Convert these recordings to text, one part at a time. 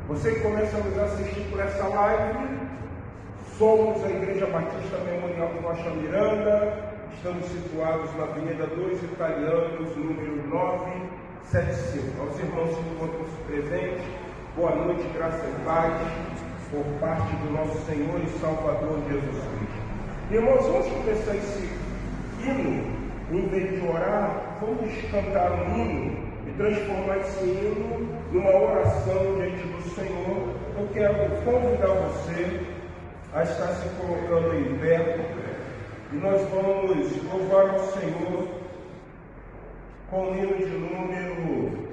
Você que começa a nos assistir por essa live, somos a Igreja Batista Memorial do Rocha Miranda, estamos situados na Avenida 2 Italianos, número 975. Aos irmãos que encontram-se presentes, boa noite, graça e paz, por parte do nosso Senhor e Salvador Jesus Cristo. Irmãos, vamos começar esse hino, em vez de orar, vamos cantar um hino e transformar esse hino numa oração diante do Senhor. Eu quero convidar você a estar se colocando em pé e nós vamos louvar ao Senhor com o hino de número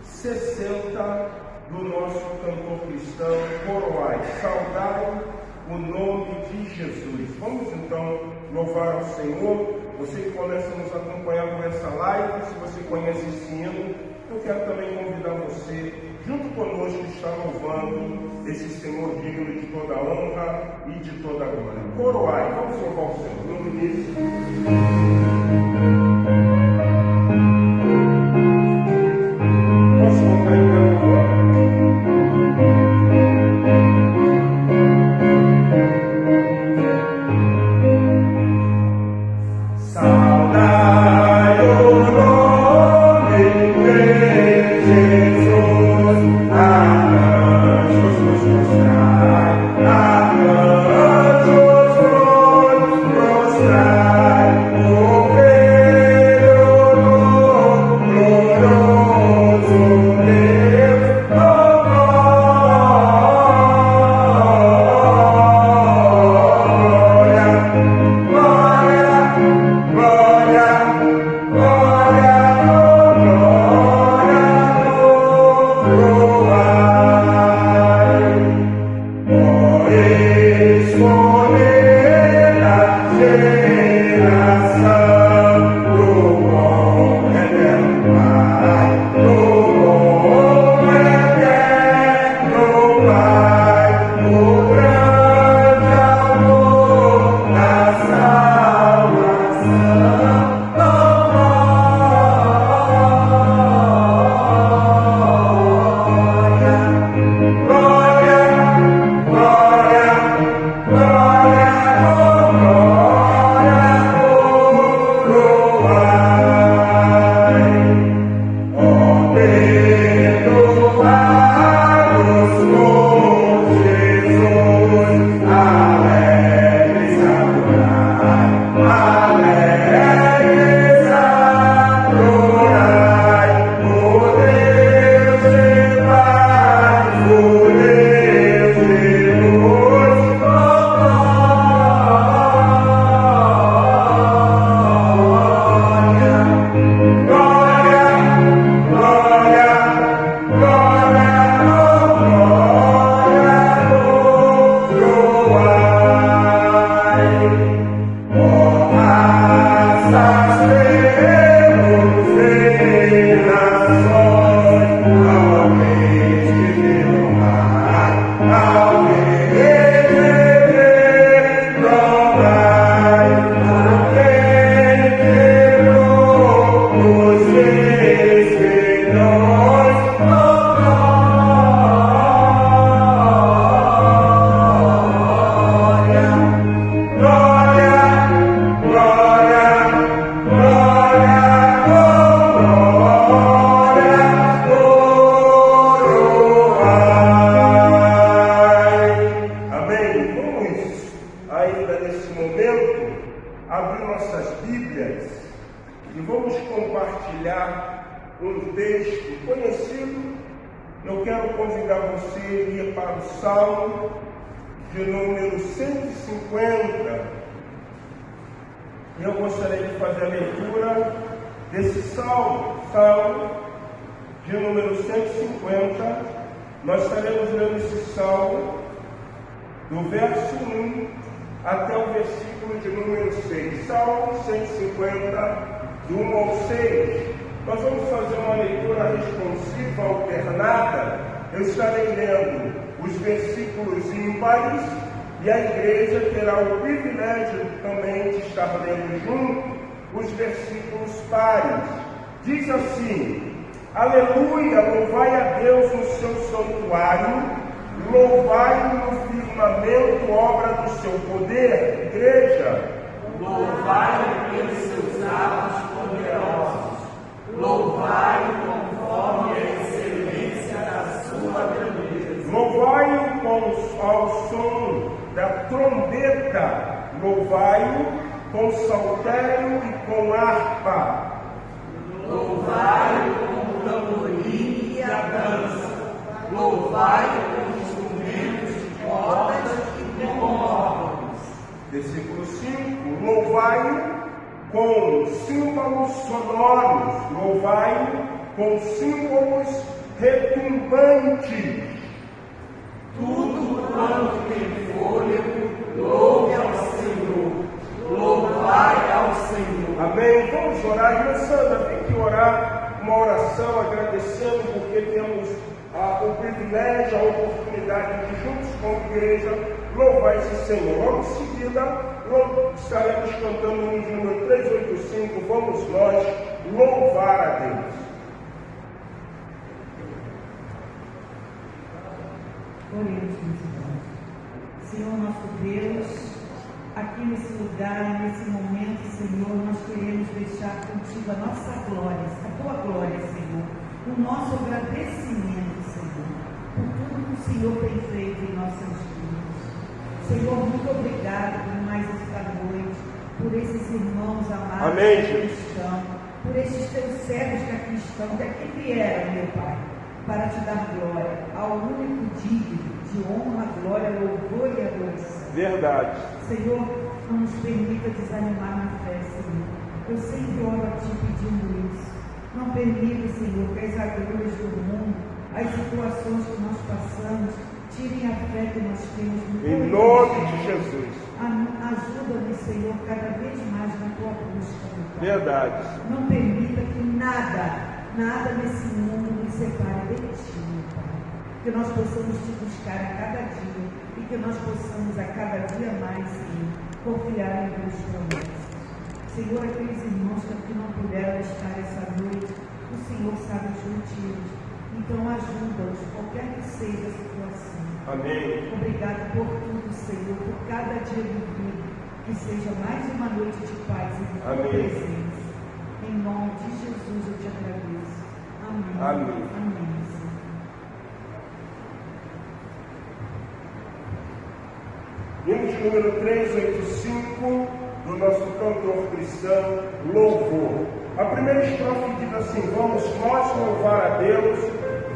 60 do nosso cantor cristão, Coroai, saudai o nome de Jesus. Vamos então louvar ao Senhor. Você que começa a nos acompanhar por essa live, se você conhece esse hino, eu quero também convidar você, junto conosco, estar louvando esse Senhor digno de toda a honra e de toda a glória. Coroai, vamos louvar o Senhor. No início. Posso colocar em pé, por favor? Nós estaremos lendo esse salmo do verso 1 até o versículo de número 6. Salmo 150, do 1 ao 6. Nós vamos fazer uma leitura responsiva alternada. Eu estarei lendo os versículos ímpares e a igreja terá o privilégio também de estar lendo junto os versículos pares. Diz assim: Aleluia, louvai a Deus no seu santuário, louvai-o no firmamento, obra do seu poder. Igreja, louvai-o pelos seus atos poderosos, louvai-o conforme a excelência da sua grandeza. Louvai-o ao som da trombeta, louvai-o com saltério e com harpa. Louvai-o com o tamborim e a dança, louvai-o com instrumentos de cordas e com órgãos. Versículo 5, louvai-o com símbolos sonoros, louvai-o com símbolos retumbantes. Tudo quanto tem fôlego, louve ao Senhor, louvai ao Senhor. Amém. Vamos orar. Irmã Sandra, tem que orar uma oração agradecendo porque temos o privilégio, a oportunidade de juntos com a igreja louvar esse Senhor. Logo em seguida, estaremos cantando o hino número 385, vamos nós louvar a Deus. Oremos, meus irmãos. Senhor nosso Deus, aqui nesse lugar, nesse momento, Senhor, nós queremos deixar contigo a nossa glória, a tua glória, Senhor, o nosso agradecimento, Senhor, por tudo que o Senhor tem feito em nossas vidas. Senhor, muito obrigado por mais esta noite, por esses irmãos amados que aqui estão, por esses teus servos que aqui estão, que aqui vieram, meu Pai, para te dar glória ao único digno de honra, glória, louvor e adoração. Verdade. Senhor, não nos permita desanimar na fé, Senhor. Eu sempre oro a Ti pedindo isso. Não permita, Senhor, que as agruras do mundo, as situações que nós passamos, tirem a fé que nós temos no Em nome de Jesus. Ajuda-me, Senhor, cada vez mais na Tua busca, meu Pai. Verdade. Não permita que nada nesse mundo nos separe de Ti, meu Pai. Que nós possamos Te buscar a cada dia e que nós possamos a cada dia mais, Senhor, confiar em Teus promessas. Senhor, aqueles irmãos que aqui não puderam estar essa noite, o Senhor sabe os motivos. Então ajuda-os, qualquer que seja a situação. Amém. Obrigado por tudo, Senhor, por cada dia vivido. Que seja mais uma noite de paz e de tua presença. Em nome de Jesus eu te agradeço. Amém. Amém. Amém, Senhor. Hino de número 385 do nosso cantor cristão, Louvor. A primeira estrofe diz assim: vamos nós louvar a Deus,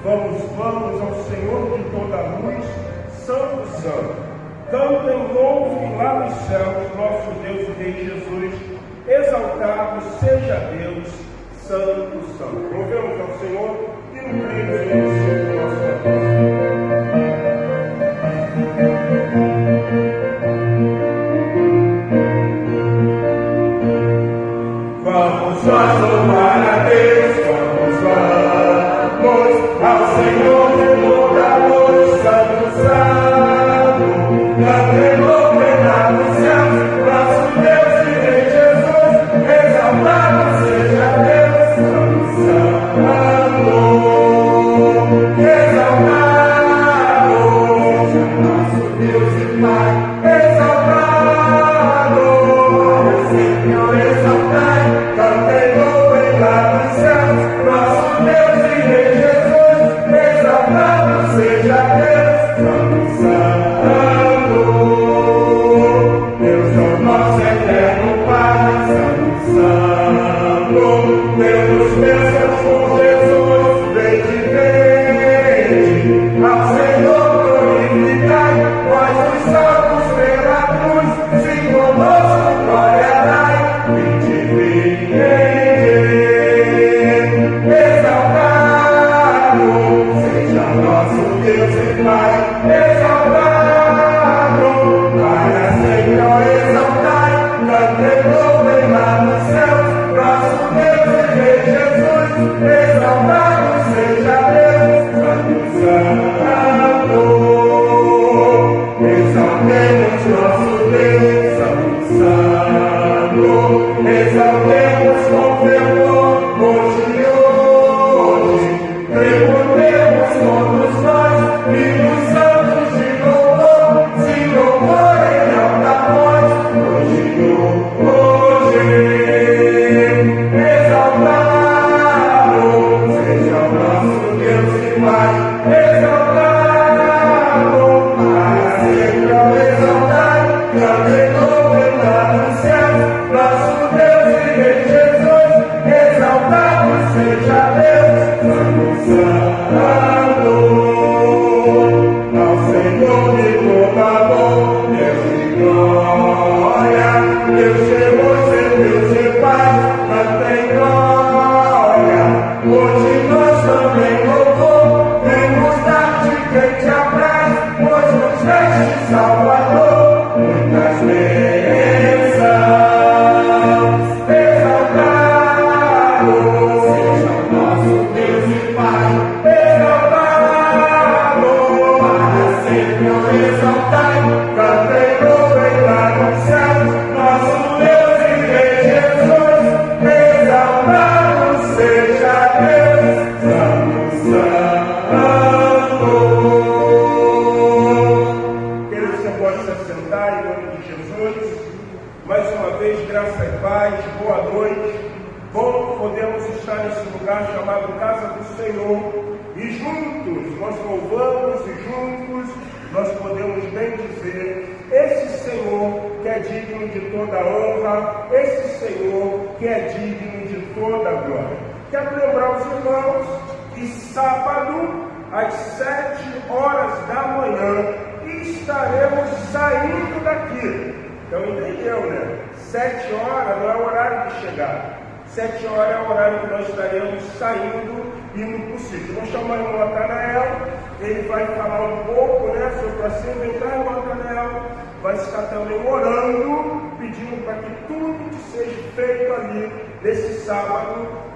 vamos ao Senhor de toda a luz, Santo, Santo. Cantem, louvem lá nos céus, nosso Deus e Rei Jesus, exaltado seja Deus, Santo, Santo. Louvemos ao Senhor e no 385 do nosso cantor. Vamos louvar a Deus, vamos ao Senhor de toda a luz, Santo, Santo. Cantei, louvem lá nos céus, nosso Deus e Rei Jesus, exaltado seja Deus, Santo, Santo. Exaltado seja nosso Deus e Pai, exaltado, para sempre exaltai. Cantei, louvem lá nos céus, nosso Deus e Rei Jesus, exaltado seja Deus, Santo, Santo. Deus é o nosso eterno Pai, Santo, Santo. Deus nos bênçãos com Jesus, vende, ao Senhor glorificai, vós os salvos pela cruz, sim conosco glória dai. Exaltado seja nosso Deus e Pai, exaltado, para sempre ó exaltai. Cantei, louvem lá nos céus, nosso Deus e Rei Jesus, exaltado seja Deus, Santo, Santo. Exaltemos nosso Deus, Santo, Santo. Exaltemos com fervor, hoje e hoje, tributemos todos nós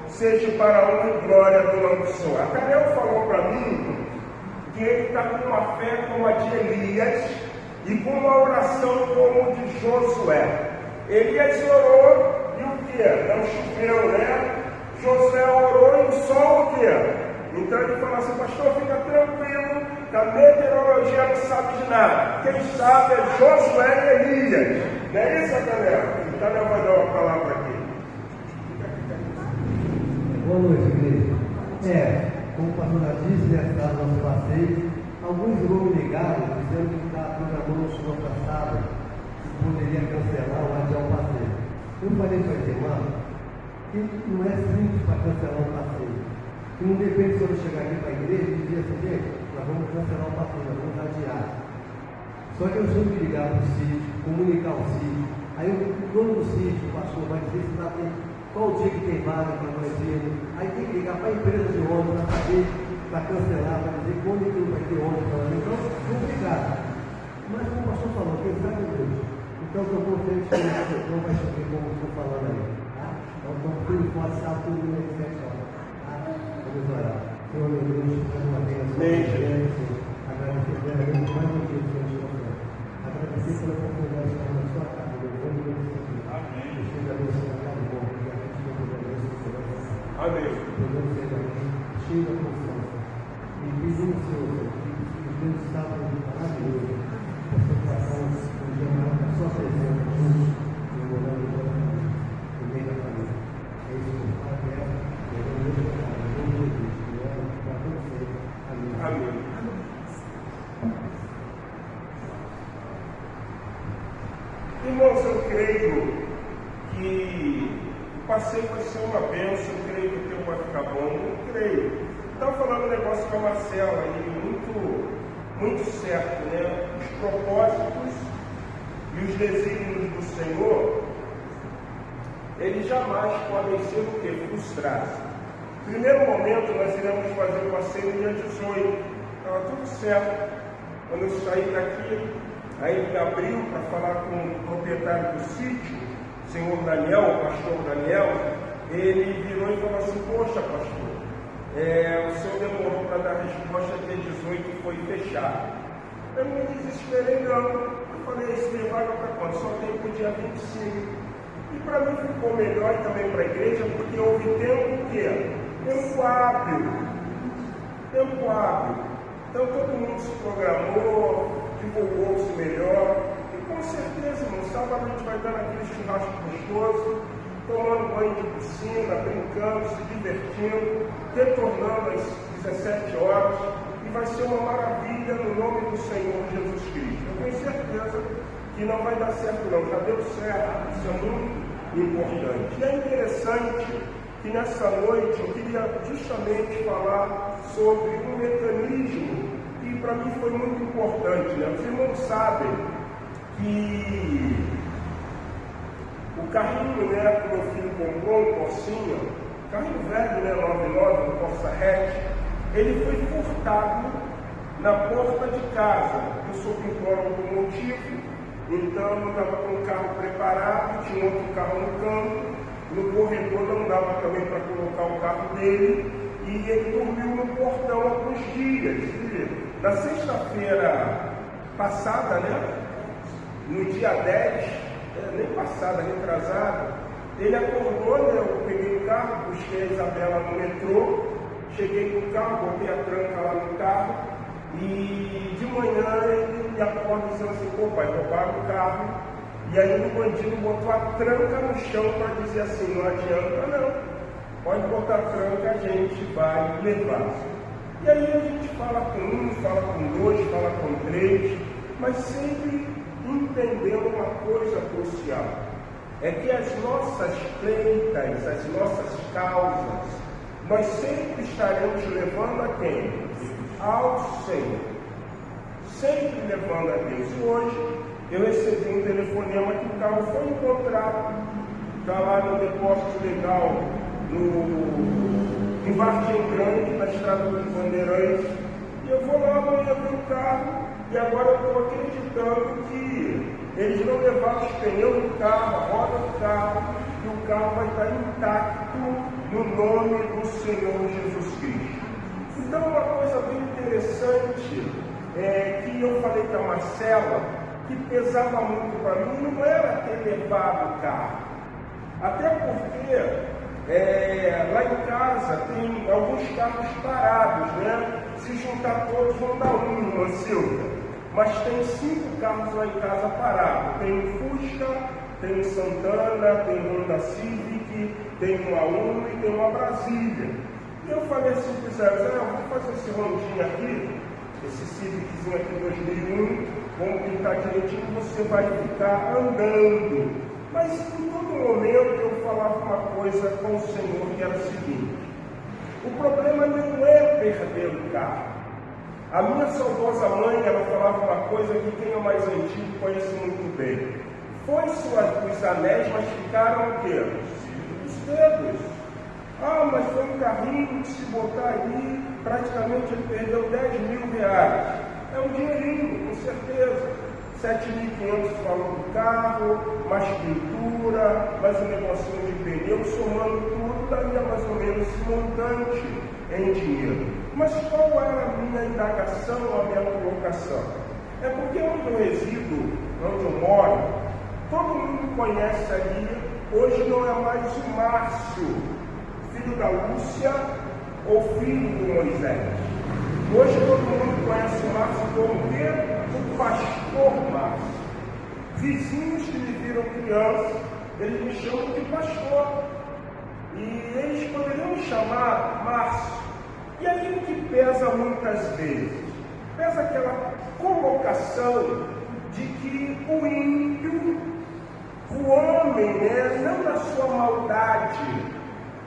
Seja para a honra e glória do nome do Senhor. A Canel falou para mim que ele está com uma fé como a de Elias e com uma oração como a de Josué. Elias orou e o que? Não choveu, né? Josué orou e o sol o quê? Então ele falou assim: pastor, fica tranquilo, que a meteorologia não sabe de nada. Quem sabe é Josué e Elias. Não é isso, Canel? Então eu vou dar uma palavra aqui. Boa noite, igreja. Como o pastor disse, está no nosso passeio, alguns vão me ligar dizendo que está programando o show passado, que poderia cancelar ou adiar o passeio. Eu falei para a irmã que não é simples para cancelar o passeio. Que não depende se eu chegar aqui para a igreja e dizer assim: gente, nós vamos cancelar o passeio, nós vamos adiar. Só que eu tenho que ligar para o sítio, comunicar o sítio. Aí o dono do sítio, o pastor, vai dizer se está tendo. Qual o dia que tem vaga para nós irmos? Aí tem que ligar para a empresa de ônibus para saber, para cancelar, para dizer quando que não vai ter ônibus para nós. Então, complicado. Mas como o pastor falou, quem sabe é Deus. Então, eu estou confiante que não vai chover como eu estou falando aí. Tá? Então, tudo pode estar tudo no 7 horas. Tá? Vamos orar. Senhor, meu Deus, uma vez a sua agradecer pela vida mais um dia que o Senhor nos deu. Agradecer pela oportunidade de estar na sua casa, meu Deus, meu Deus. Amém. Que seja abençoado. Amém. Podemos ser cheio da confiança. E pedimos, Senhor, que o Deus estava maravilhoso. Possa passar um dia maior com a sua presença juntos, memorando o coração, no meio da família. É isso que eu falo, eu vou Deus para cá, em nome de Jesus, que ora para todos sempre. Amém. Amém. Irmãos, eu creio que o passeio vai ser uma bênção, eu creio que o tempo vai ficar bom, eu creio. Estava falando um negócio com a Marcela aí, muito certo, né? Os propósitos e os desígnios do Senhor, eles jamais podem ser o quê? Frustrados. Primeiro momento, nós iremos fazer o passeio no dia 18, estava tudo certo. Quando eu saí daqui, aí ele abriu para falar com o proprietário do sítio, o senhor Daniel, o pastor Daniel, ele virou e falou assim: poxa, pastor, o senhor demorou para dar resposta, dia 18 foi fechado. Eu não me desesperei não, eu falei: esse tem vaga para quando? Só tem para o dia 25. E para mim ficou melhor e também para a igreja, porque houve tempo que tempo hábil. Então todo mundo se programou, divulgou-se melhor, e com certeza, no sábado a gente vai estar naquele churrasco gostoso, tomando banho de piscina, brincando, se divertindo, retornando às 17 horas, e vai ser uma maravilha no nome do Senhor Jesus Cristo. Eu tenho certeza que não vai dar certo não, já deu certo, isso é muito importante. E é interessante que nessa noite eu queria justamente falar sobre um mecanismo que para mim foi muito importante, né? Os irmãos sabem que o carrinho, né, que meu filho comprou, um Corsinha, carrinho velho, né, 99, um Corsa hatch, ele foi furtado na porta de casa. Eu sou pintor automotivo, então eu estava com o carro preparado, tinha outro carro no campo, no corredor não dava também para colocar o carro dele, e ele dormiu no portão alguns dias. E na sexta-feira passada, né, no dia 10, nem passada, retrasada, ele acordou, né, eu peguei o carro, busquei a Isabela no metrô, cheguei com o carro, botei a tranca lá no carro, e de manhã ele me acorda dizendo assim: pô pai, roubaram o carro. E aí o bandido botou a tranca no chão para dizer assim: não adianta não, pode botar a tranca, a gente vai levar. E aí a gente fala com um, fala com dois, fala com três, mas sempre entendendo uma coisa crucial, é que as nossas pleitas, as nossas causas, nós sempre estaremos levando a quem? Ao Senhor, sempre levando a Deus. E hoje eu recebi um telefonema que o carro foi encontrado, está lá no depósito legal, em Vargem Grande, na estrada dos Bandeirantes, e eu vou lá amanhã ver o carro, e agora eu estou acreditando que eles não levaram os pneus do carro, a roda do carro, e o carro vai estar intacto no nome do Senhor Jesus Cristo. Então uma coisa bem interessante é que eu falei com a Marcela, que pesava muito para mim, não era ter levado o carro. Até porque lá em casa tem alguns carros parados, né? Se juntar todos vão dar um, Silvia. Mas tem 5 carros lá em casa parados. Tem um Fusca, tem um Santana, tem um Honda Civic, tem uma Uno e tem uma Brasília. E eu falei assim para o Zé, vamos fazer esse rondinho aqui, esse Civiczinho aqui 2001, vamos pintar direitinho, você vai ficar andando. Mas em todo momento eu falava uma coisa com o Senhor, que era o seguinte: o problema não é perder o carro. A minha saudosa mãe, ela falava uma coisa que quem é mais antigo conhece muito bem. Foi-se os anéis, mas ficaram o quê? Os dedos. Ah, mas foi um carrinho que se botar aí, praticamente ele perdeu 10 mil reais. É um dinheirinho, com certeza. 7.500 falou do carro, mais pintura, mais um negocinho de pneu, somando tudo, daria mais ou menos esse montante em dinheiro. Mas qual era a minha indagação, a minha colocação? É porque onde eu resido, onde eu moro, todo mundo conhece ali, hoje não é mais o Márcio, filho da Lúcia ou filho do Moisés. Hoje todo mundo conhece o Márcio como o pastor Márcio. Vizinhos que me viram criança, eles me chamam de pastor. E eles poderiam me chamar Márcio. E aí o que pesa muitas vezes? Pesa aquela colocação de que o ímpio, o homem, né, não na sua maldade,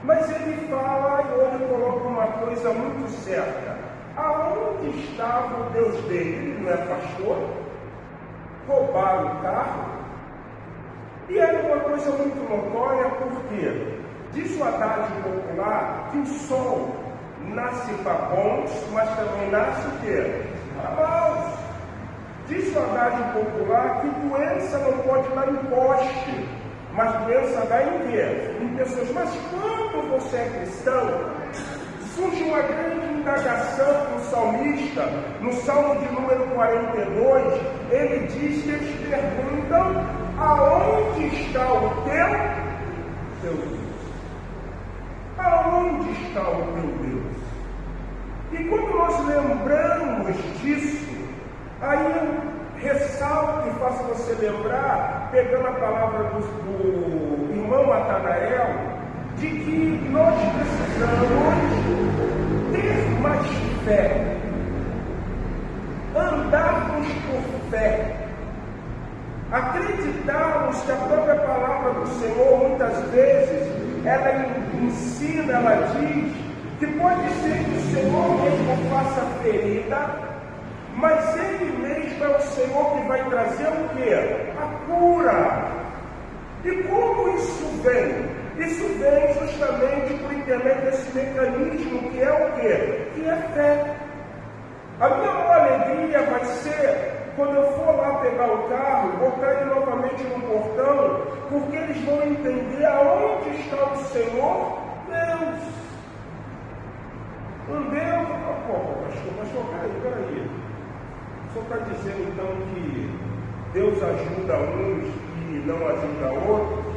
mas ele fala e ele coloca uma coisa muito certa: aonde estava o Deus dele? Ele não é pastor? Roubaram o carro? E era uma coisa muito notória, porque diz o adágio popular que o sol nasce para bons, mas também nasce o quê? Para maus. Diz o adágio popular que doença não pode dar em poste, mas doença dá em quê? Em pessoas. Mas quando você é cristão, surge uma grande indagação do salmista, no Salmo de número 42, ele diz que eles perguntam: aonde está o teu Deus? Aonde está o teu Deus? E quando nós lembramos você lembrar, pegando a palavra do irmão Natanael, de que nós precisamos ter mais fé, andarmos por fé, acreditarmos que a própria palavra do Senhor, muitas vezes, ela ensina, ela diz, que pode ser que o Senhor mesmo faça ferida, mas Ele mesmo é o Senhor que vai trazer o quê? A cura. E como isso vem? Isso vem justamente por intermédio desse mecanismo que é o quê? Que é fé. A minha maior alegria vai ser quando eu for lá pegar o carro, botar ele novamente no portão, porque eles vão entender aonde está o Senhor, Deus. Um Deus, pastor, peraí. O senhor está dizendo então que Deus ajuda uns e não ajuda outros?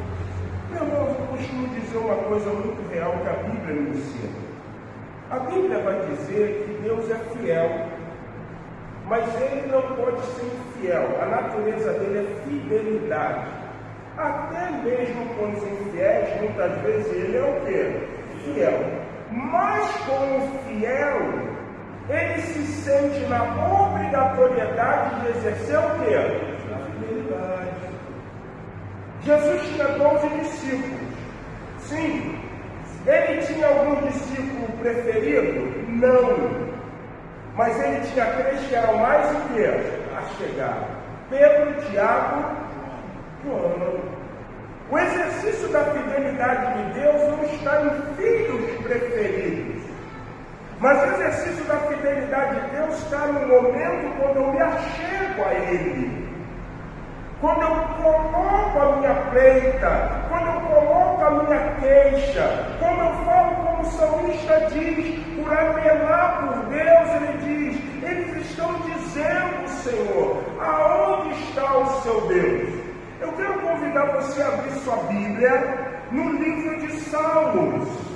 Meu irmão, eu costumo dizer uma coisa muito real que a Bíblia me ensina. A Bíblia vai dizer que Deus é fiel, mas Ele não pode ser infiel. A natureza dele é fidelidade. Até mesmo com os infiéis, muitas vezes Ele é o quê? Fiel. Mas como fiel, Ele se sente na obrigatoriedade de exercer o quê? A fidelidade. Jesus tinha 12 discípulos. Sim. Ele tinha algum discípulo preferido? Não. Mas ele tinha 3 que eram mais o quê? A chegar. Pedro, Tiago, João. O exercício da fidelidade de Deus não está em filhos preferidos. Mas o exercício da fidelidade de Deus está no momento quando eu me achego a Ele. Quando eu coloco a minha pleita, quando eu coloco a minha queixa, quando eu falo como o salmista diz, por apelar por Deus, ele diz, eles estão dizendo, Senhor, aonde está o seu Deus? Eu quero convidar você a abrir sua Bíblia no livro de Salmos.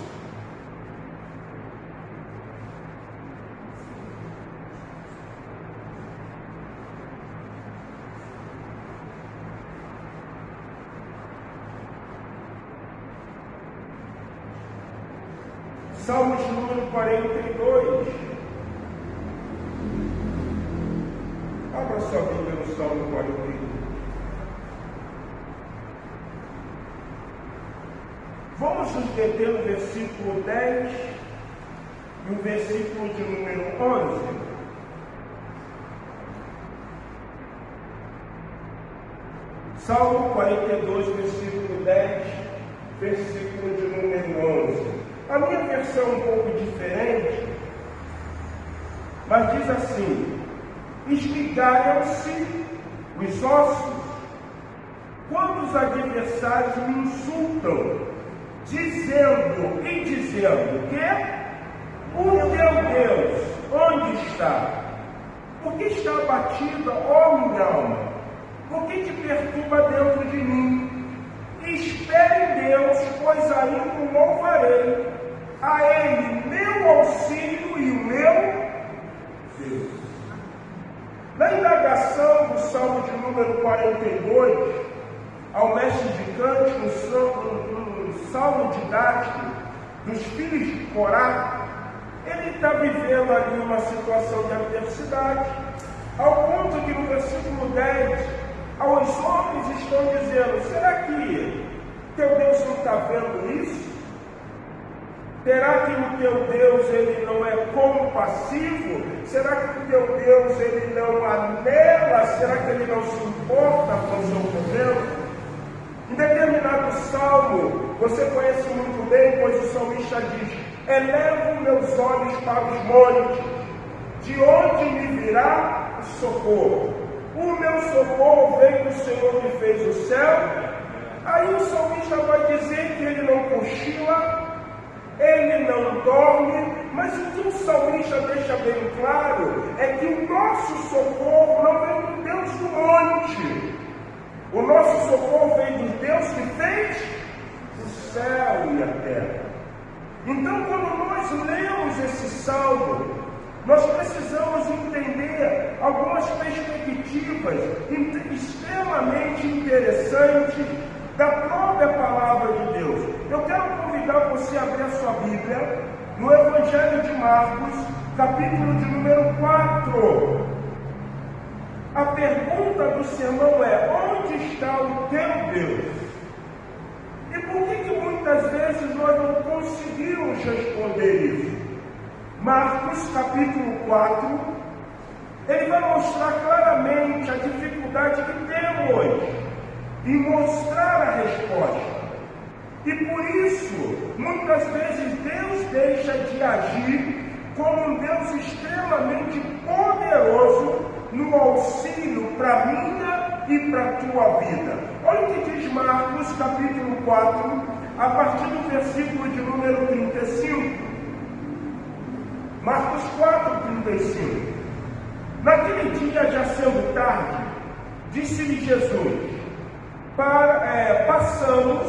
Salmos número 42. Abra sua Bíblia no Salmo 42. Vamos nos deter no versículo 10 e o versículo de número 11. Salmo 42, versículo 10, versículo de número 11. A minha versão é um pouco diferente, mas diz assim: esmigalham-se os ossos quando os adversários me insultam, dizendo que o teu Deus, onde está? Por que está abatida, ó minha alma? Por que te perturba dentro de mim? Espere em Deus, pois ainda o louvarei, a Ele meu auxílio e o meu Deus. Na indagação do Salmo de número 42, ao mestre de cântico, no salmo didático dos filhos de Corá, ele está vivendo ali uma situação de adversidade, ao ponto que no versículo 10, aos homens estão dizendo: será que teu Deus não está vendo isso? Será que o teu Deus ele não é compassivo? Será que o teu Deus ele não anela? Será que ele não se importa com o seu problema? Em determinado salmo, você conhece muito bem, pois o salmista diz: elevo meus olhos para os montes, de onde me virá o socorro? O meu socorro vem do Senhor que fez o céu. Aí o salmista vai dizer que ele não cochila, ele não dorme, mas o que o salmista deixa bem claro é que o nosso socorro não vem do Deus do monte. O nosso socorro vem do Deus que fez o céu e a terra. Então, quando nós lemos esse salmo, nós precisamos entender algumas perspectivas dicas extremamente interessantes da própria palavra de Deus. Eu quero convidar você a abrir a sua Bíblia no Evangelho de Marcos, capítulo de número 4. A pergunta do sermão é: onde está o teu Deus? E por que muitas vezes nós não conseguimos responder isso? Marcos, capítulo 4, ele vai mostrar claramente a dificuldade que temos em mostrar a resposta. E por isso, muitas vezes, Deus deixa de agir como um Deus extremamente poderoso no auxílio para a minha e para a tua vida. Olha o que diz Marcos, capítulo 4, a partir do versículo de número 35. Marcos 4, 35. Naquele dia, já sendo tarde, disse-lhe Jesus: passamos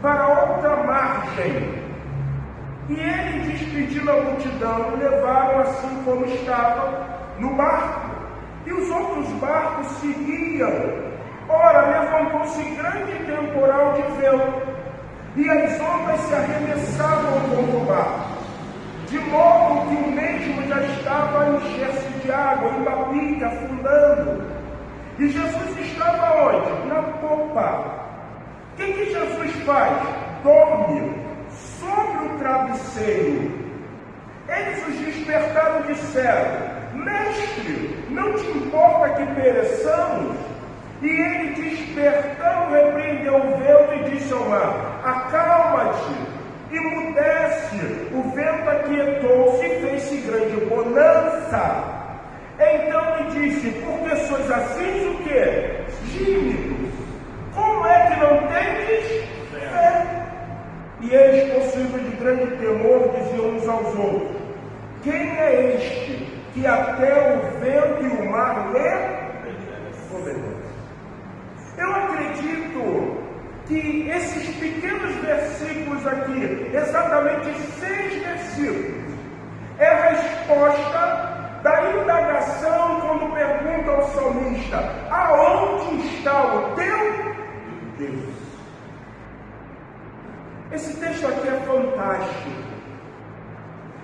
para outra margem. E ele, despedindo a multidão, levaram assim como estava no barco. E os outros barcos seguiam. Ora, levantou-se grande temporal de vento, e as ondas se arremessavam contra o barco, de modo que o mesmo já estava a encher-se de água, embabido, afundando. E Jesus estava onde? Na popa. O que Jesus faz? Dorme sobre o travesseiro. Eles os despertaram e disseram: Mestre, não te importa que pereçamos? E ele, despertando, repreendeu o vento e disse ao mar: acalma-te, emudece. O vento aquietou-se e fez-se grande bonança. Então lhe disse: por que sois assim, o quê? Tímidos. Como é que não tendes fé? E eles, possuídos de grande temor, diziam uns aos outros: quem é este que até o vento e o mar lhe obedecem? Eu acredito que esses pequenos versículos aqui, exatamente 6 versículos, é a resposta da indagação quando pergunta ao salmista: aonde está o teu Deus? Esse texto aqui é fantástico,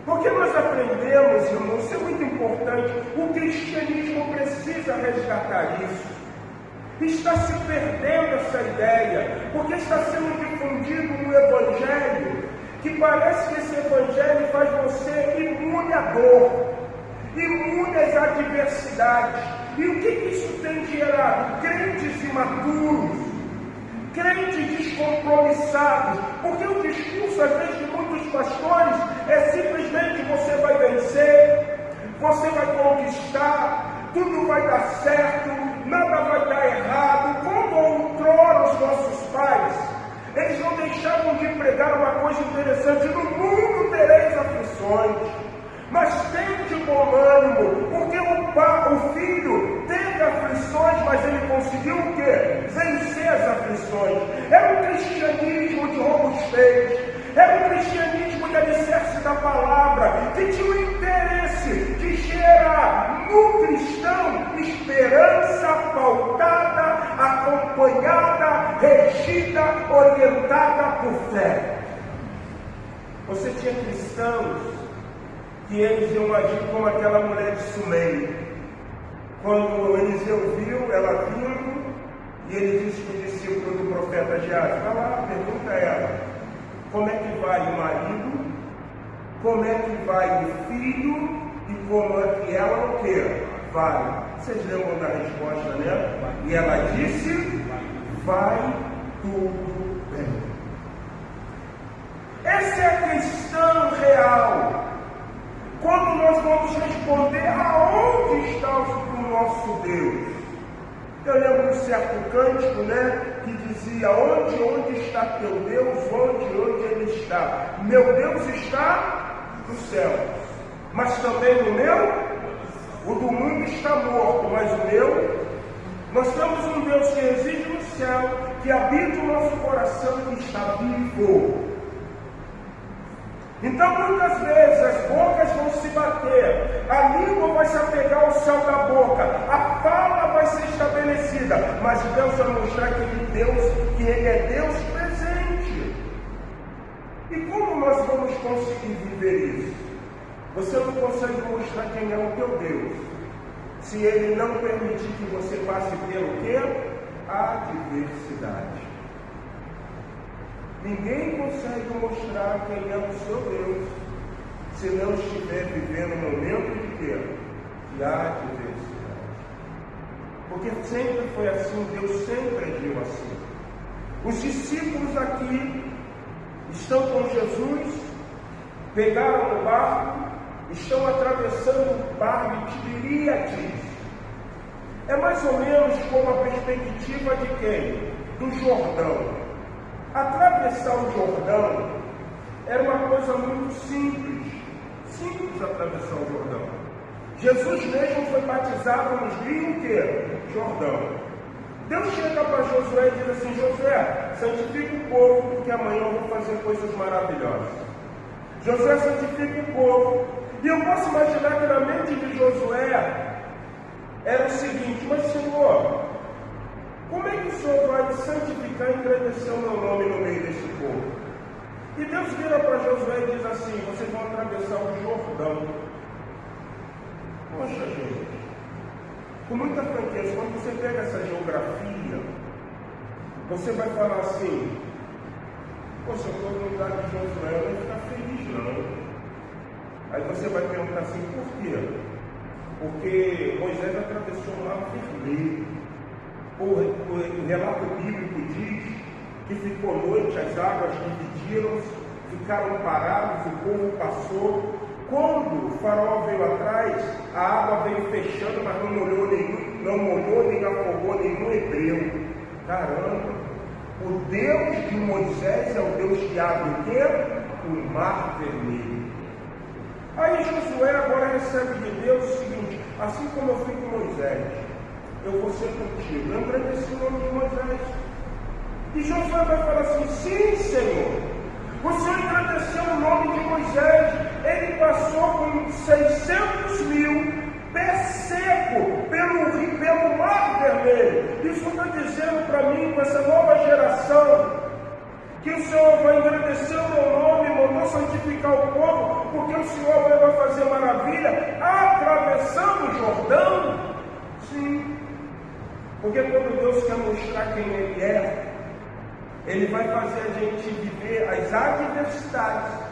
porque nós aprendemos, irmãos, isso é muito importante, o cristianismo precisa resgatar isso. Está se perdendo essa ideia, porque está sendo difundido um evangelho que parece que esse evangelho faz você imune à dor, imune às adversidades. E o que isso tem gerado? Crentes imaturos, crentes descompromissados, porque o discurso, às vezes, de muitos pastores é simplesmente: você vai vencer, você vai conquistar, tudo vai dar certo, nada vai dar errado. Como outrora os nossos pais, eles não deixavam de pregar uma coisa interessante: no mundo tereis aflições, mas tende bom ânimo, porque o filho teve aflições, mas ele conseguiu o quê? Vencer as aflições. É um cristianismo de robustez, é um cristianismo de alicerce da palavra, que tinha o interesse de gerar no cristão esperança pautada, acompanhada, regida, orientada por fé. Você tinha cristãos que eles iam agir como aquela mulher de Sunem. Quando Eliseu viu ela vindo, e ele disse para o discípulo do profeta Geazi: vai lá, pergunta a ela, como é que vai o marido, como é que vai o filho, e como é que ela o quê? Vai. Vocês lembram da resposta, né? E ela disse: vai tudo bem. Essa é a questão real. Quando nós vamos responder aonde está o nosso Deus. Eu lembro de um certo cântico, né, que dizia: onde está teu Deus, onde ele está? Meu Deus está no céu, mas também no meu, o do mundo está morto, mas o meu, nós temos um Deus que reside no céu, que habita o nosso coração e que está vivo. Então, muitas vezes, as bocas vão se bater, a língua vai se apegar ao céu da boca, a fala vai ser mas Deus vai mostrar que Ele é Deus presente. E como nós vamos conseguir viver isso? Você não consegue mostrar quem é o teu Deus se Ele não permitir que você passe pelo quê? Adversidade. Ninguém consegue mostrar quem é o seu Deus se não estiver vivendo um momento de quê? De adversidade. Porque sempre foi assim, Deus sempre agiu assim. Os discípulos aqui estão com Jesus, pegaram o barco, estão atravessando o mar de Tiberíades. É mais ou menos como a perspectiva de quem? Do Jordão. Atravessar o Jordão era uma coisa muito simples. Simples atravessar o Jordão. Jesus mesmo foi batizado no rio que? Jordão. Deus chega para Josué e diz assim: Josué, santifica o povo, porque amanhã eu vou fazer coisas maravilhosas. Josué santifica o povo. E eu posso imaginar que na mente de Josué era o seguinte: mas Senhor, como é que o Senhor vai santificar e engrandecer o meu nome no meio desse povo? E Deus vira para Josué e diz assim: vocês vão atravessar o Jordão. Poxa, gente, com muita franqueza, quando você pega essa geografia, você vai falar assim: poxa, eu estou no lugar de Josué, eu não vou ficar feliz não. Aí você vai perguntar assim: por quê? Porque Moisés atravessou o mar vermelho. O relato bíblico diz que ficou noite, as águas dividiram-se, ficaram parados, o povo passou. Quando o faraó veio atrás, a água veio fechando, mas não molhou nem afogou nenhum hebreu. Caramba! O Deus de Moisés é o Deus que abre o quê? O mar vermelho. Aí Josué agora recebe de Deus o seguinte: assim como eu fui com Moisés, eu vou ser contigo. Eu agradeci o nome de Moisés. E Josué vai falar assim: sim, Senhor, o Senhor agradeceu o nome de Moisés. Ele passou com 600 mil, pé seco, pelo mar vermelho. Isso está dizendo para mim, com essa nova geração, que o Senhor vai engrandecer o meu nome, mandou santificar o povo, porque o Senhor vai fazer maravilha atravessando o Jordão. Sim, porque quando Deus quer mostrar quem Ele é, Ele vai fazer a gente viver as adversidades,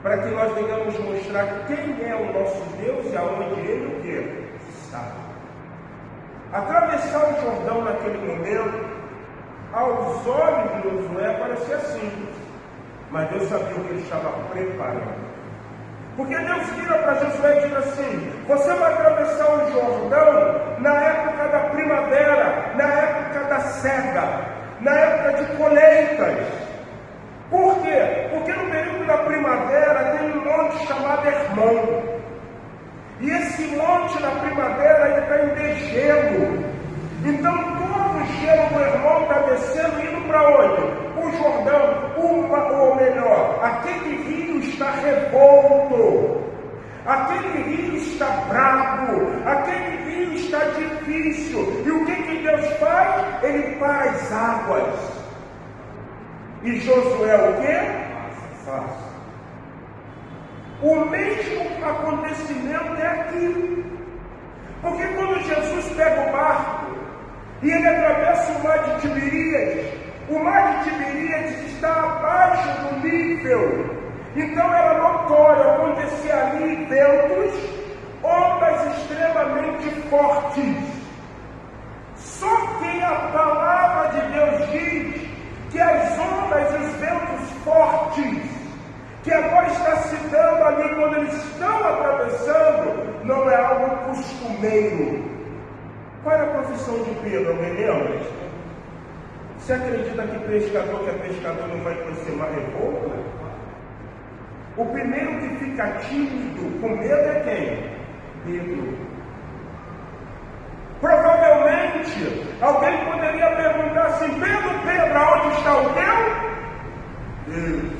para que nós venhamos mostrar quem é o nosso Deus e aonde Ele o quê? Está. Atravessar o Jordão naquele momento, aos olhos de Josué parecia simples, mas Deus sabia o que Ele estava preparando. Porque Deus vira para Josué e diz assim: você vai atravessar o Jordão na época da primavera, na época da cega, na época de colheitas. Por quê? Porque no período da primavera tem um monte chamado Hermon. E esse monte na primavera ele está em degelo. Então todo o gelo do Hermon está descendo, indo para onde? O Jordão, ou melhor, aquele rio está revolto, aquele rio está bravo, aquele rio está difícil. E o que Deus faz? Ele para as águas. E Josué o quê? Faz. O mesmo acontecimento é aqui. Porque quando Jesus pega o barco e ele atravessa o mar de Tiberíades, o mar de Tiberíades está abaixo do nível. Então era notório acontecer ali ventos, ondas extremamente fortes. Só que a palavra de Deus diz que as ondas e os ventos fortes, que agora está se dando ali quando eles estão atravessando, não é algo costumeiro. Qual era a profissão de Pedro? Alguém lembra? Você acredita que pescador que é pescador não vai conhecer mar revolto? O primeiro que fica tímido, com medo, é quem? Pedro. Provavelmente, alguém poderia perguntar assim: Pedro, aonde está o teu Deus?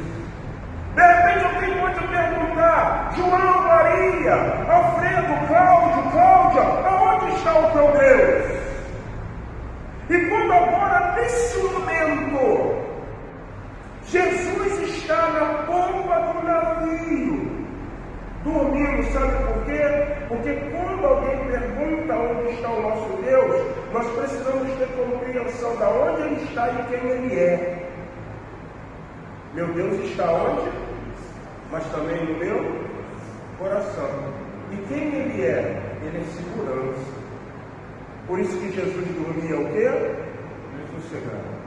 De repente alguém pode perguntar: João, Maria, Alfredo, Cláudia, aonde está o teu Deus? E dormindo, sabe por quê? Porque quando alguém pergunta onde está o nosso Deus, nós precisamos ter compreensão de onde Ele está e quem Ele é. Meu Deus está onde? Mas também no meu coração. E quem Ele é? Ele é segurança. Por isso que Jesus dormia o quê? Sossegado.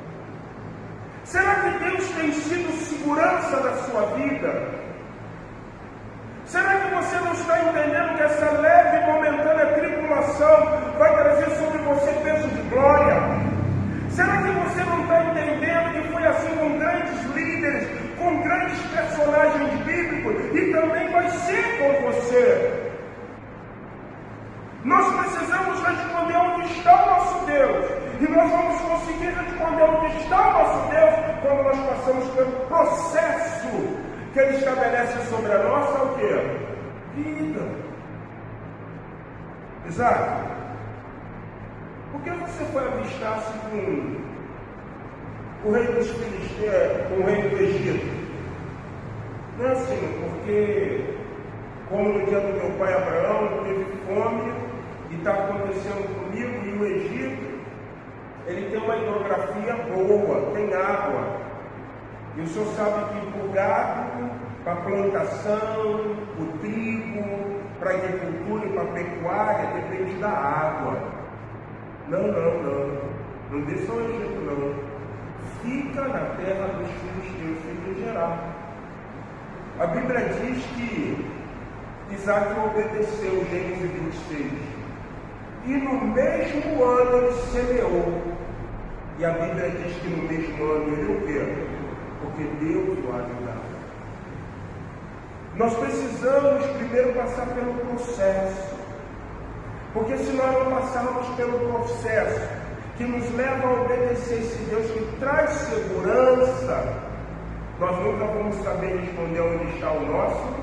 Será que Deus tem sido segurança da sua vida? Será que você não está entendendo que essa leve e momentânea tribulação vai trazer sobre você peso de glória? Será que você não está entendendo que foi assim com grandes líderes, com grandes personagens bíblicos, e também vai ser com você? Nós precisamos responder onde está o nosso Deus, e nós vamos conseguir responder onde está o nosso Deus quando nós passamos pelo processo que Ele estabelece sobre a nossa o quê? Vida. Isaac, por que você foi avistar-se com o rei dos filisteus, com o rei do Egito? Não é assim, porque como no dia do meu pai Abraão, teve fome, e está acontecendo comigo, e o Egito, ele tem uma hidrografia boa, tem água. E o senhor sabe que para o gado, para a plantação, o trigo, para a agricultura e para a pecuária, depende da água. Não desça ao Egito, não. Fica na terra dos filisteus, fica em Gerar. A Bíblia diz que Isaac obedeceu, Gênesis 26. E no mesmo ano ele semeou. E a Bíblia diz que no mesmo ano ele o quê? Porque Deus o ajudava. Nós precisamos primeiro passar pelo processo. Porque se nós não passarmos pelo processo que nos leva a obedecer esse Deus que traz segurança, nós nunca vamos saber responder onde está o nosso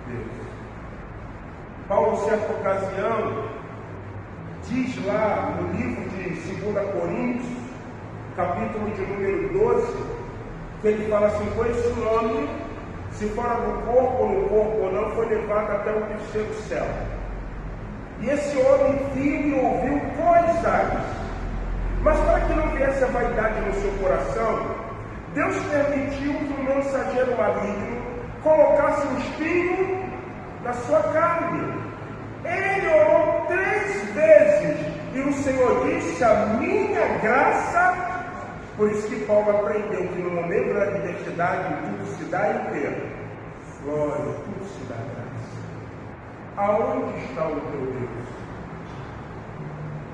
Deus. Paulo, certa ocasião, diz lá no livro de 2 Coríntios, capítulo de número 12, que ele fala assim: foi esse homem, se fora do corpo ou no corpo ou não, foi levado até o terceiro céu. E esse homem viu e ouviu coisas, mas para que não viesse a vaidade no seu coração, Deus permitiu que um mensageiro maligno colocasse um espinho na sua carne. Ele orou 3 vezes e o Senhor disse: a minha graça. Por isso que Paulo aprendeu que no momento da adversidade tudo se dá em quê? Glória, tudo se dá graça. Aonde está o teu Deus?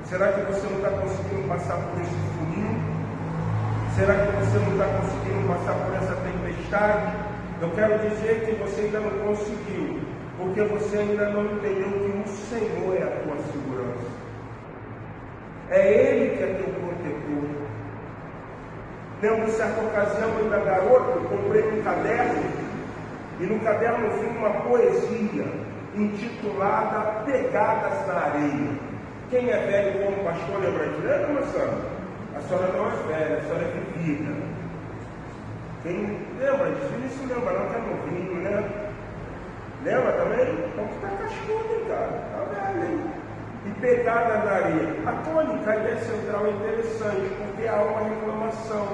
Será que você não está conseguindo passar por esse funil? Será que você não está conseguindo passar por essa tempestade? Eu quero dizer que você ainda não conseguiu, porque você ainda não entendeu que o Senhor é a tua segurança. É Ele que é teu protetor. Lembro, certa ocasião, eu da garota, comprei um caderno, e no caderno vinha uma poesia intitulada Pegadas na Areia. Quem é velho como pastor lembra disso? Lembra, moçada? A senhora não é velha, a senhora é vivida. Quem lembra disso? Vinícius lembra não, que é novinho, né? Lembra também? Então tu tá cascudo, hein, cara? Tá velho, hein? E Pegada na Areia. A tônica, a ideia central é interessante, porque há uma reclamação.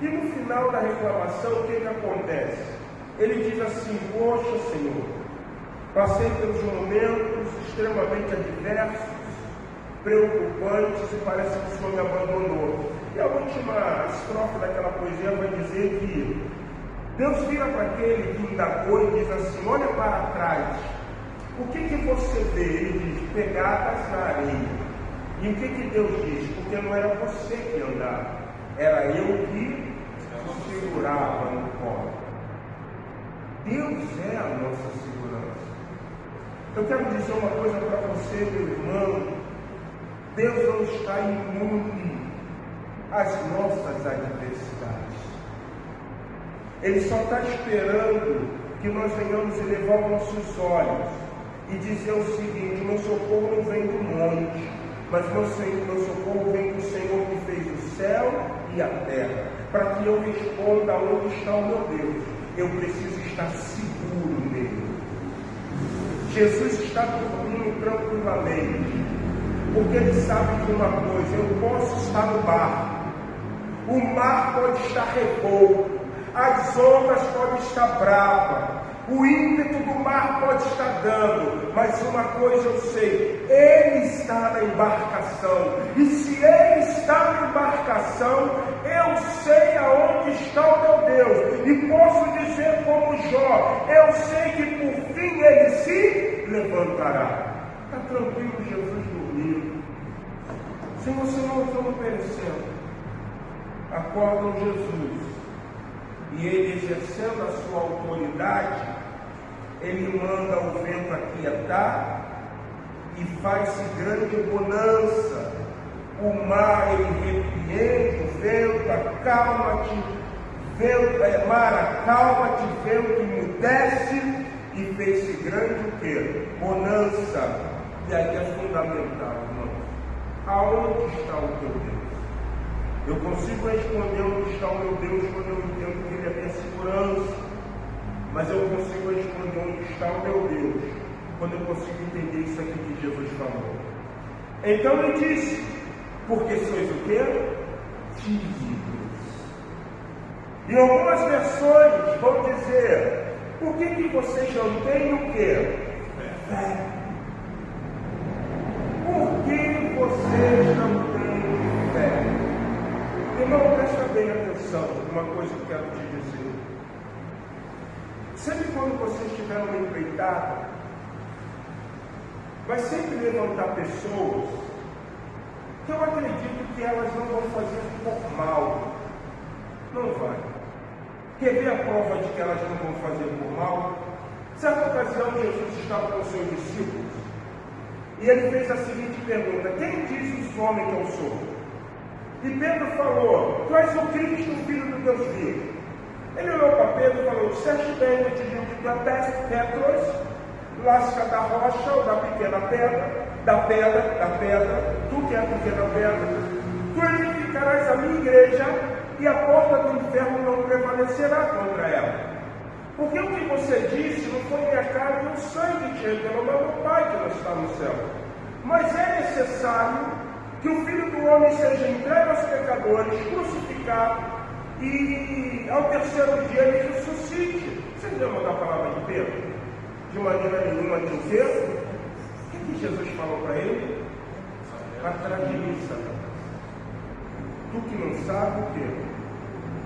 E no final da reclamação, o que acontece? Ele diz assim: poxa, Senhor, passei pelos momentos extremamente adversos, preocupantes, e parece que o Senhor me abandonou. E a última estrofe daquela poesia vai dizer que Deus vira para aquele que indagou e diz assim: olha para trás, o que você vê? Ele diz: pegadas na areia. E o que Deus diz? Porque não era você que andava, era eu que segurava no colo. Deus é a nossa segurança. Eu quero dizer uma coisa para você, meu irmão: Deus não está imune às nossas adversidades. Ele só está esperando que nós venhamos elevar os nossos olhos e dizer o seguinte: meu socorro não vem do monte, mas meu socorro vem do Senhor que fez o céu e a terra. Para que eu responda onde está o meu Deus, eu preciso estar seguro nele. Jesus está dormindo tranquilamente, porque ele sabe de uma coisa: eu posso estar no mar, o mar pode estar revolto, as ondas podem estar bravas, o ímpeto do mar pode estar dando, mas uma coisa eu sei: ele está na embarcação, e se ele está na embarcação, eu sei aonde está o meu Deus, e posso dizer como Jó: eu sei que por fim ele se levantará. Está tranquilo, Jesus dormindo. Senhor, Senhor, estamos perecendo. Acordam Jesus, e ele, exercendo a sua autoridade, ele manda o vento aquietar e faz-se grande bonança. O mar, ele repreende o vento: acalma-te, vento, mar, acalma-te, vento, emudece, e fez-se grande o quê? Bonança. E aí é fundamental, irmão. Aonde está o teu Deus? Eu consigo responder onde está o meu Deus quando eu entendo que ele é minha segurança, mas eu consigo responder onde está o meu Deus quando eu consigo entender isso aqui que Jesus falou. Então ele disse: porque sois o quê? Tímidos. Em algumas versões vão dizer: por que vocês não têm o quê? Fé. Por que vocês não têm fé? Irmão, presta bem atenção, uma coisa que eu quero te dizer. Sempre quando você estiver numa empreitada, vai sempre levantar pessoas que eu acredito que elas não vão fazer por mal. Não vai. Quer ver a prova de que elas não vão fazer por mal? Certa ocasião, Jesus estava com os seus discípulos, e ele fez a seguinte pergunta: quem diz os homens que eu sou? E Pedro falou: tu és o Cristo, o Filho do Deus vivo. Ele olhou para Pedro e falou: disseste bem, eu te digo que tu és Petros, lasca da rocha ou da pequena pedra, da pedra, tu que é a pequena pedra, tu edificarás a minha igreja, e a porta do inferno não prevalecerá contra ela. Porque o que você disse não foi minha carne e o sangue que te revelou, mas o Pai que não está no céu. Mas é necessário que o Filho do Homem seja entregue aos pecadores, crucificado, e ao terceiro dia ele ressuscite. Vocês lembram da palavra de Pedro? De maneira nenhuma tem o quê? O que Jesus falou para ele? Atrás de mim, Satanás. Tu que não sabe o quê?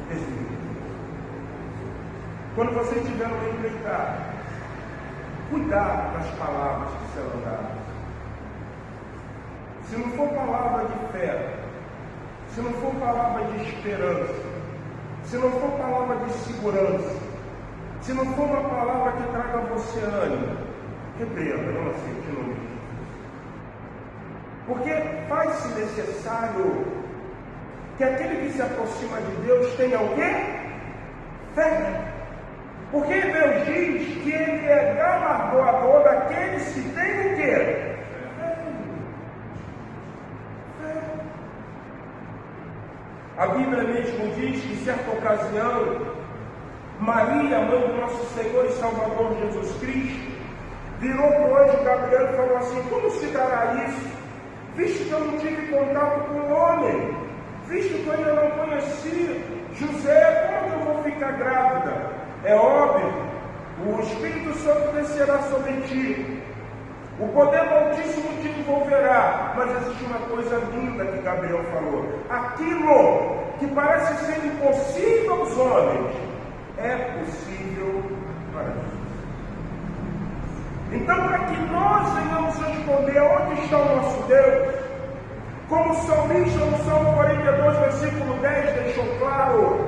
Desvia. Quando você estiver no empreitar, cuidado com as palavras que serão dadas. Se não for palavra de fé, se não for palavra de esperança, se não for palavra de segurança, se não for uma palavra que traga a você ânimo, repreenda, não aceite no meio. Porque faz-se necessário que aquele que se aproxima de Deus tenha o quê? Fé. Porque Deus diz que Ele é galardoador daqueles que têm o quê? A Bíblia mesmo diz que, em certa ocasião, Maria, mãe do nosso Senhor e Salvador Jesus Cristo, virou para o anjo Gabriel e falou assim: como se dará isso, visto que eu não tive contato com o homem, visto que eu ainda não conheci José, como eu vou ficar grávida? É óbvio, o Espírito Santo descerá sobre ti, o poder do Altíssimo te envolverá. Mas existe uma coisa linda que Gabriel falou: aquilo que parece ser impossível aos homens é possível para Deus. Então, para que nós venhamos responder onde está o nosso Deus, como o salmista no Salmo 42, versículo 10 deixou claro,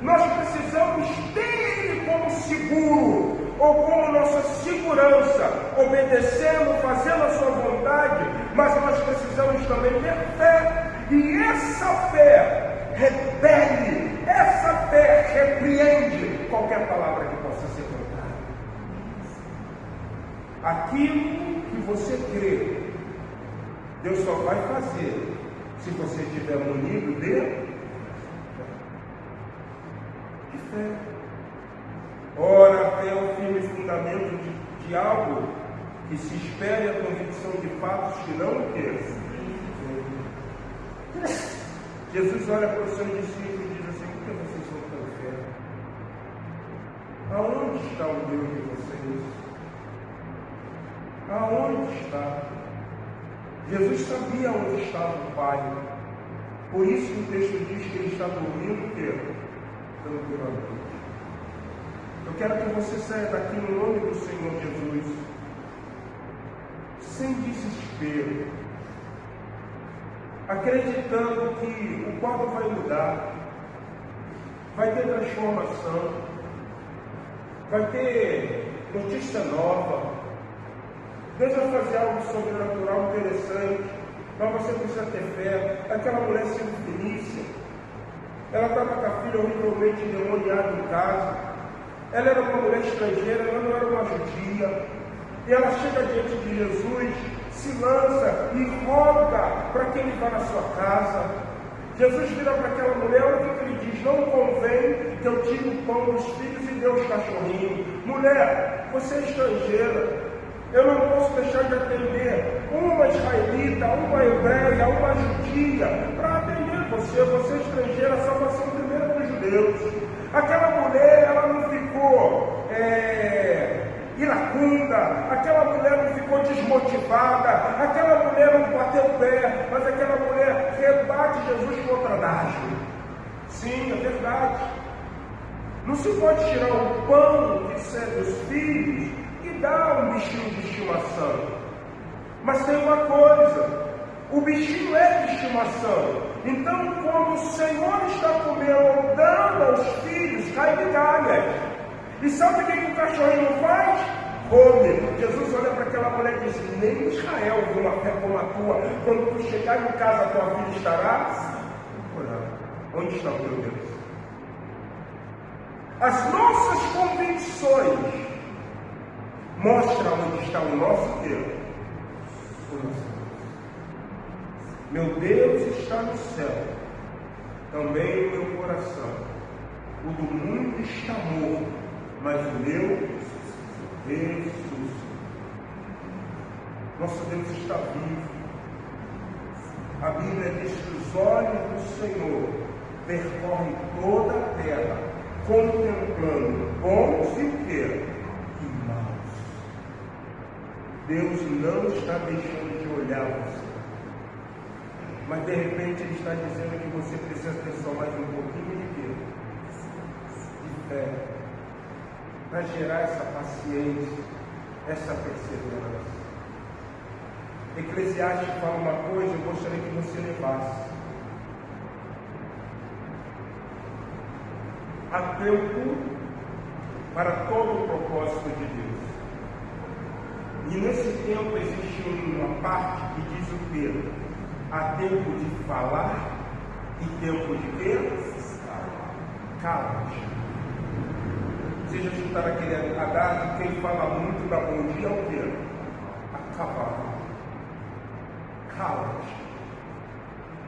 nós precisamos dele como seguro, ou como nossa segurança, obedecendo, fazendo a sua vontade, mas nós precisamos também ter fé, e essa fé repele, essa fé repreende qualquer palavra que possa ser contada. Aquilo que você crê, Deus só vai fazer se você estiver munido de fé. Ora, a fé é o firme fundamento de algo que se espere a convicção de fatos que não o quê? Jesus olha para os seus discípulos e diz assim: por que vocês são tão férios? Aonde está o Deus de vocês? Aonde está? Jesus sabia onde estava o Pai. Por isso que o texto diz que ele está dormindo tranquilamente. Eu quero que você saia daqui no nome do Senhor Jesus, sem desespero, acreditando que o quadro vai mudar, vai ter transformação, vai ter notícia nova. Deus vai fazer algo sobrenatural interessante, mas você precisa ter fé. Aquela mulher Fenícia, ela estava com a filha horrivelmente endemoniada em casa. Ela era uma mulher estrangeira, ela não era uma judia. E ela chega diante de Jesus, se lança e roga para que ele vá na sua casa. Jesus vira para aquela mulher, olha o que ele diz: não convém que eu tire o pão dos filhos e dê os cachorrinhos. Mulher, você é estrangeira. Eu não posso deixar de atender uma israelita, uma hebreia, uma judia, para atender você. Você é estrangeira, a salvação primeiro é dos judeus. Aquela mulher, ela não ficou iracunda, aquela mulher não ficou desmotivada, aquela mulher não bateu o pé, mas aquela mulher rebate Jesus com outra dádiva. Sim, é verdade. Não se pode tirar o pão que serve os filhos e dar um bichinho de estimação. Mas tem uma coisa: o bichinho é de estimação. Então, quando o Senhor está comendo, dando aos filhos, cai migalhas. E sabe o que o cachorrinho faz? Come. Jesus olha para aquela mulher e diz: nem Israel viu uma fé como a tua. Quando tu chegar em casa, tua filha estará orando. Onde está o teu Deus? As nossas convicções mostram onde está o nosso Deus. O nosso Deus. Meu Deus está no céu, também no meu coração. O do mundo está morto, mas o meu ressuscitou. Nosso Deus está vivo. A Bíblia diz que os olhos do Senhor percorrem toda a terra, contemplando bons e o quê? E maus. Deus não está deixando de olhar você. Mas de repente Ele está dizendo que você precisa ter só mais um pouquinho de quê? De fé. Para gerar essa paciência, essa perseverança. Eclesiastes fala uma coisa, eu gostaria que você levasse. Há tempo para todo o propósito de Deus. E nesse tempo existe uma parte que diz o quê? Há tempo de falar e tempo de quê? Cala-te. Vocês já escutaram aquele adágio: quem fala muito dá bom dia ao quê? A cavalo. Cala-te.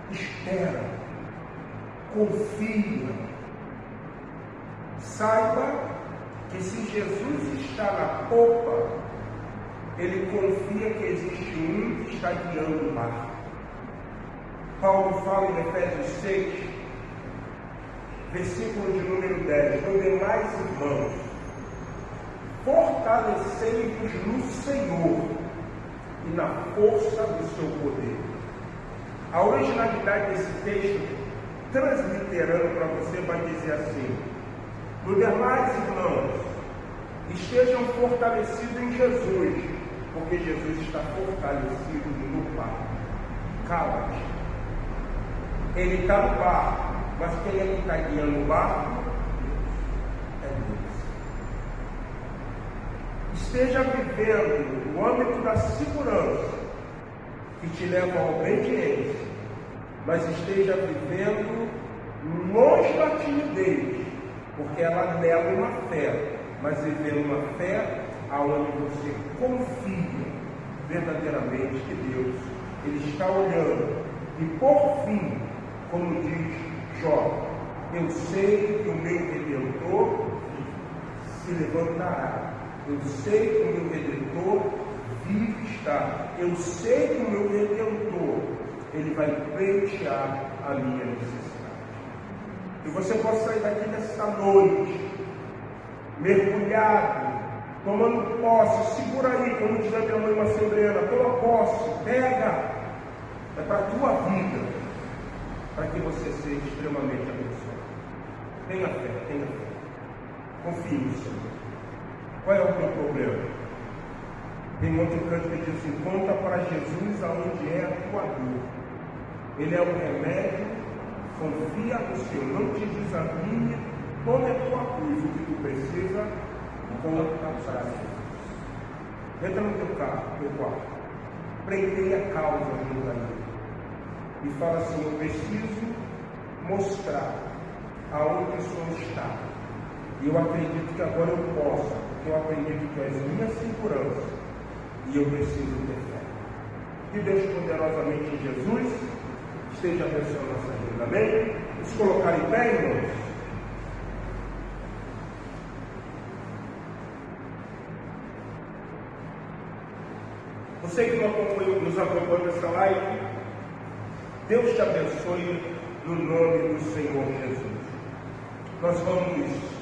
Espera. Confia. Saiba que se Jesus está na popa, ele confia que existe um que está guiando o mar. Paulo fala em Efésios 6, versículo de número 10: no demais, irmãos, fortalecei-vos no Senhor e na força do seu poder. A originalidade desse texto, transliterando para você, vai dizer assim: no demais, irmãos, estejam fortalecidos em Jesus, porque Jesus está fortalecido no Pai. Cala-te. Ele está no barco, mas quem é que está guiando o barco? É Deus. Esteja vivendo no âmbito da segurança, que te leva à obediência, mas esteja vivendo longe da timidez, porque ela nega uma fé, mas vivendo uma fé aonde você confia verdadeiramente que Deus, Ele está olhando. E por fim, como diz Jó, eu sei que o meu Redentor se levantará. Eu sei que o meu Redentor vive está. Eu sei que o meu Redentor, Ele vai pleitear a minha necessidade. E você pode sair daqui nessa noite, mergulhado, tomando posse. Segura aí, como diz a minha mãe Macedrena, toma posse, pega. É para a tua vida, para que você seja extremamente abençoado. Tenha fé. Confie no Senhor. Qual é o teu problema? Tem outro canto que diz assim: conta para Jesus aonde é a tua dor. Ele é o remédio, confia no Senhor, não te desanime, tome a tua cruz, o que tu precisa, conta para Jesus. Entra no teu carro, no teu quarto, prendei a causa junto a Ele e fala assim: eu preciso mostrar aonde o Senhor está. E eu acredito que agora eu posso, porque eu acredito que és minha segurança e eu preciso ter fé. Que Deus poderosamente em Jesus esteja abençoando nossa vida. Amém? Vamos colocar em pé, irmãos. Você que nos acompanha nessa live, Deus te abençoe no nome do Senhor Jesus. Nós vamos